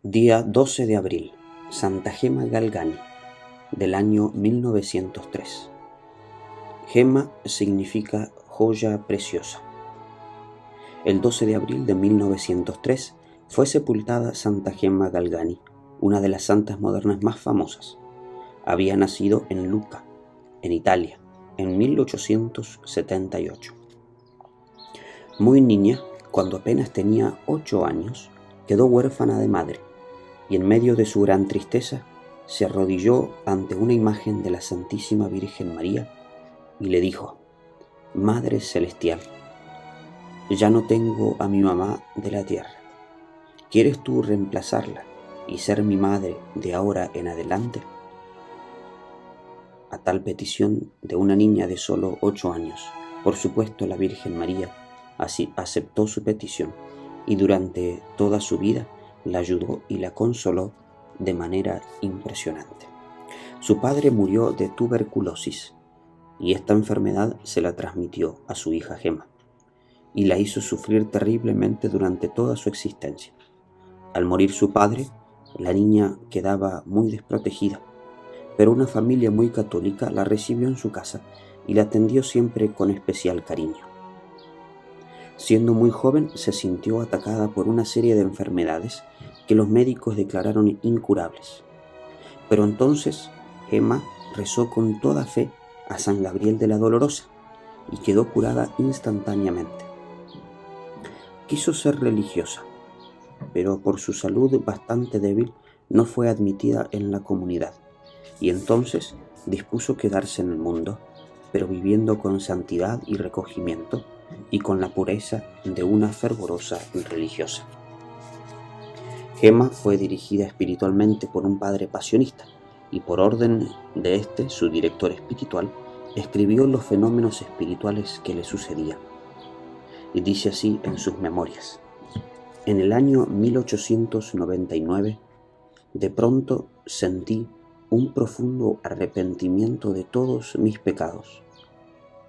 Día 12 de abril, Santa Gema Galgani, del año 1903. Gema significa joya preciosa. El 12 de abril de 1903 fue sepultada Santa Gema Galgani, una de las santas modernas más famosas. Había nacido en Lucca, en Italia, en 1878. Muy niña, cuando apenas tenía 8 años, quedó huérfana de madre y en medio de su gran tristeza se arrodilló ante una imagen de la Santísima Virgen María y le dijo: Madre Celestial, ya no tengo a mi mamá de la tierra. ¿Quieres tú reemplazarla y ser mi madre de ahora en adelante? A tal petición de una niña de solo 8 años, por supuesto la Virgen María así aceptó su petición y durante toda su vida la ayudó y la consoló de manera impresionante. Su padre murió de tuberculosis y esta enfermedad se la transmitió a su hija Gema y la hizo sufrir terriblemente durante toda su existencia. Al morir su padre, la niña quedaba muy desprotegida, pero una familia muy católica la recibió en su casa y la atendió siempre con especial cariño. Siendo muy joven, se sintió atacada por una serie de enfermedades que los médicos declararon incurables. Pero entonces Gema rezó con toda fe a San Gabriel de la Dolorosa y quedó curada instantáneamente. Quiso ser religiosa, pero por su salud bastante débil no fue admitida en la comunidad y entonces dispuso quedarse en el mundo, pero viviendo con santidad y recogimiento y con la pureza de una fervorosa religiosa. Gema fue dirigida espiritualmente por un padre pasionista y por orden de este, su director espiritual, escribió los fenómenos espirituales que le sucedían. Y dice así en sus memorias: en el año 1899, de pronto sentí un profundo arrepentimiento de todos mis pecados,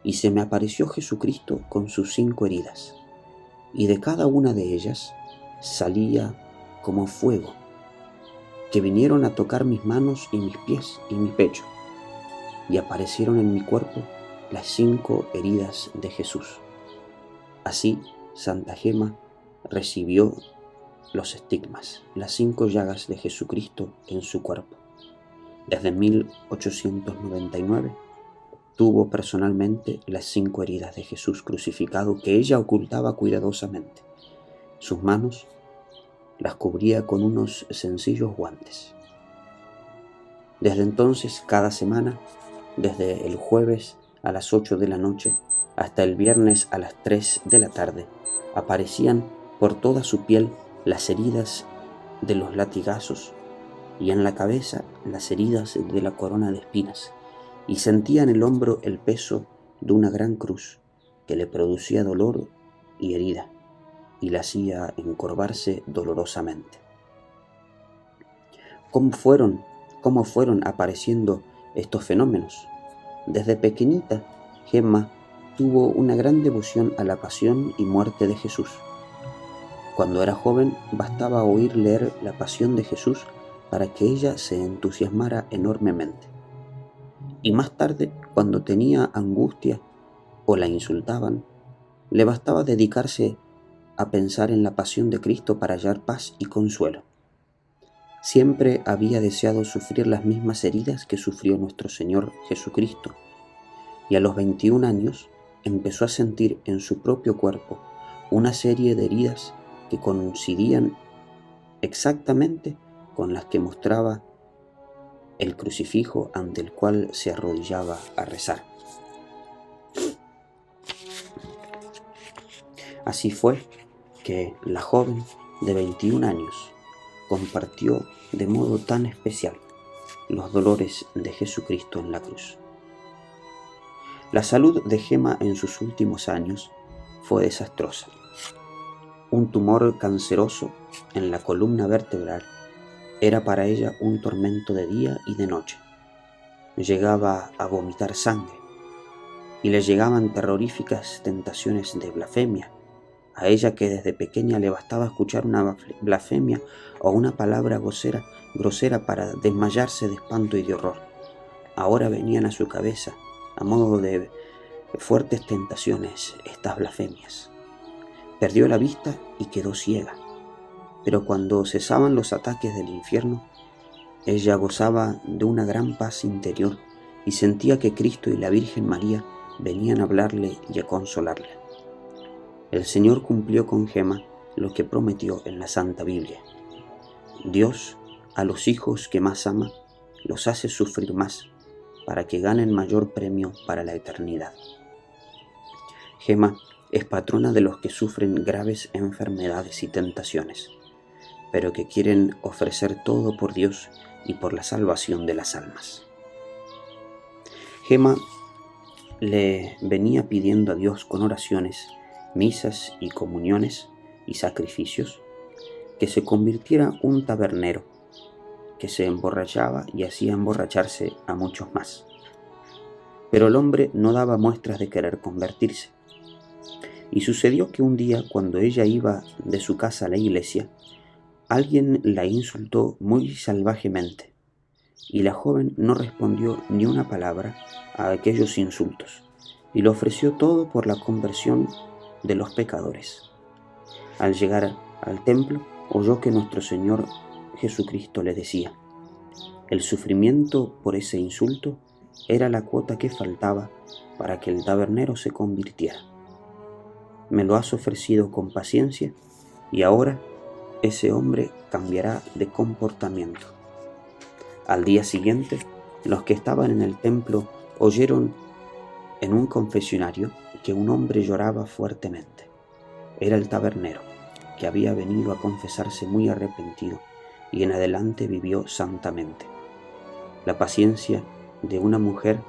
y se me apareció Jesucristo con sus 5 heridas, y de cada una de ellas salía como fuego, que vinieron a tocar mis manos y mis pies y mi pecho, y aparecieron en mi cuerpo las 5 heridas de Jesús. Así, Santa Gema recibió los estigmas, las 5 llagas de Jesucristo en su cuerpo. Desde 1899 tuvo personalmente las 5 heridas de Jesús crucificado que ella ocultaba cuidadosamente. Sus manos las cubría con unos sencillos guantes. Desde entonces, cada semana, desde el jueves a las 8 de la noche hasta el viernes a las 3 de la tarde, aparecían por toda su piel las heridas de los latigazos y en la cabeza las heridas de la corona de espinas, y sentía en el hombro el peso de una gran cruz que le producía dolor y herida y la hacía encorvarse dolorosamente. ¿Cómo fueron apareciendo estos fenómenos? Desde pequeñita, Gema tuvo una gran devoción a la pasión y muerte de Jesús. Cuando era joven, bastaba oír leer la pasión de Jesús para que ella se entusiasmara enormemente. Y más tarde, cuando tenía angustia o la insultaban, le bastaba dedicarse a pensar en la pasión de Cristo para hallar paz y consuelo. Siempre había deseado sufrir las mismas heridas que sufrió nuestro Señor Jesucristo, y a los 21 años empezó a sentir en su propio cuerpo una serie de heridas que coincidían exactamente con las que mostraba el crucifijo ante el cual se arrodillaba a rezar. Así fue que la joven de 21 años compartió de modo tan especial los dolores de Jesucristo en la cruz. La salud de Gema en sus últimos años fue desastrosa. Un tumor canceroso en la columna vertebral era para ella un tormento de día y de noche. Llegaba a vomitar sangre y le llegaban terroríficas tentaciones de blasfemia, a ella que desde pequeña le bastaba escuchar una blasfemia o una palabra grosera para desmayarse de espanto y de horror. Ahora venían a su cabeza, a modo de fuertes tentaciones, estas blasfemias. Perdió la vista y quedó ciega, pero cuando cesaban los ataques del infierno, ella gozaba de una gran paz interior y sentía que Cristo y la Virgen María venían a hablarle y a consolarle. El Señor cumplió con Gemma lo que prometió en la Santa Biblia. Dios, a los hijos que más ama, los hace sufrir más, para que ganen mayor premio para la eternidad. Gemma es patrona de los que sufren graves enfermedades y tentaciones, pero que quieren ofrecer todo por Dios y por la salvación de las almas. Gemma le venía pidiendo a Dios con oraciones, misas y comuniones y sacrificios que se convirtiera un tabernero que se emborrachaba y hacía emborracharse a muchos más. Pero el hombre no daba muestras de querer convertirse. Y sucedió que un día, cuando ella iba de su casa a la iglesia, alguien la insultó muy salvajemente, y la joven no respondió ni una palabra a aquellos insultos, y le ofreció todo por la conversión de los pecadores. Al llegar al templo, oyó que nuestro Señor Jesucristo le decía: el sufrimiento por ese insulto era la cuota que faltaba para que el tabernero se convirtiera. Me lo has ofrecido con paciencia y ahora ese hombre cambiará de comportamiento. Al día siguiente, los que estaban en el templo oyeron en un confesionario que un hombre lloraba fuertemente. Era el tabernero, que había venido a confesarse muy arrepentido y en adelante vivió santamente. La paciencia de una mujer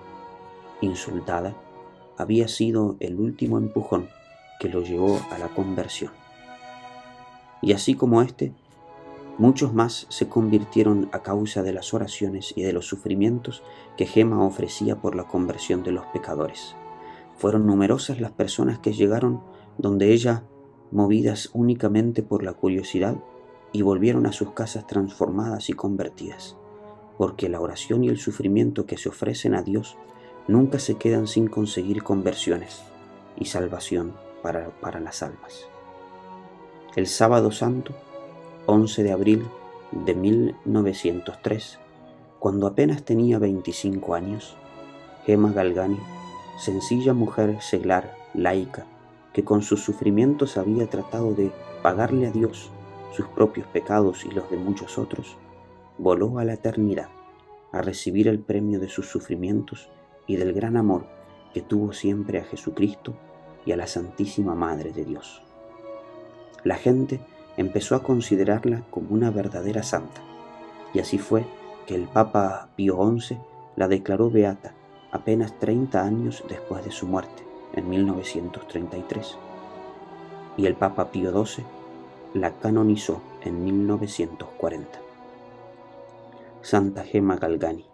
insultada había sido el último empujón que lo llevó a la conversión. Y así como muchos más se convirtieron a causa de las oraciones y de los sufrimientos que Gemma ofrecía por la conversión de los pecadores. Fueron numerosas las personas que llegaron donde ella, movidas únicamente por la curiosidad, y volvieron a sus casas transformadas y convertidas, porque la oración y el sufrimiento que se ofrecen a Dios nunca se quedan sin conseguir conversiones y salvación para las almas. El sábado santo, 11 de abril de 1903, cuando apenas tenía 25 años, Gemma Galgani, sencilla mujer seglar, laica, que con sus sufrimientos había tratado de pagarle a Dios sus propios pecados y los de muchos otros, voló a la eternidad a recibir el premio de sus sufrimientos y del gran amor que tuvo siempre a Jesucristo y a la Santísima Madre de Dios. La gente empezó a considerarla como una verdadera santa, y así fue que el Papa Pío XI la declaró beata apenas 30 años después de su muerte, en 1933, y el Papa Pío XII la canonizó en 1940. Santa Gemma Galgani,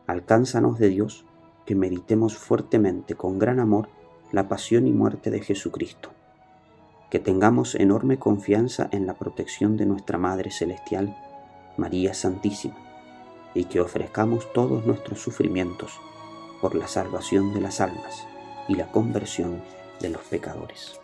alcánzanos de Dios que meditemos fuertemente con gran amor la pasión y muerte de Jesucristo, que tengamos enorme confianza en la protección de nuestra Madre Celestial, María Santísima, y que ofrezcamos todos nuestros sufrimientos por la salvación de las almas y la conversión de los pecadores.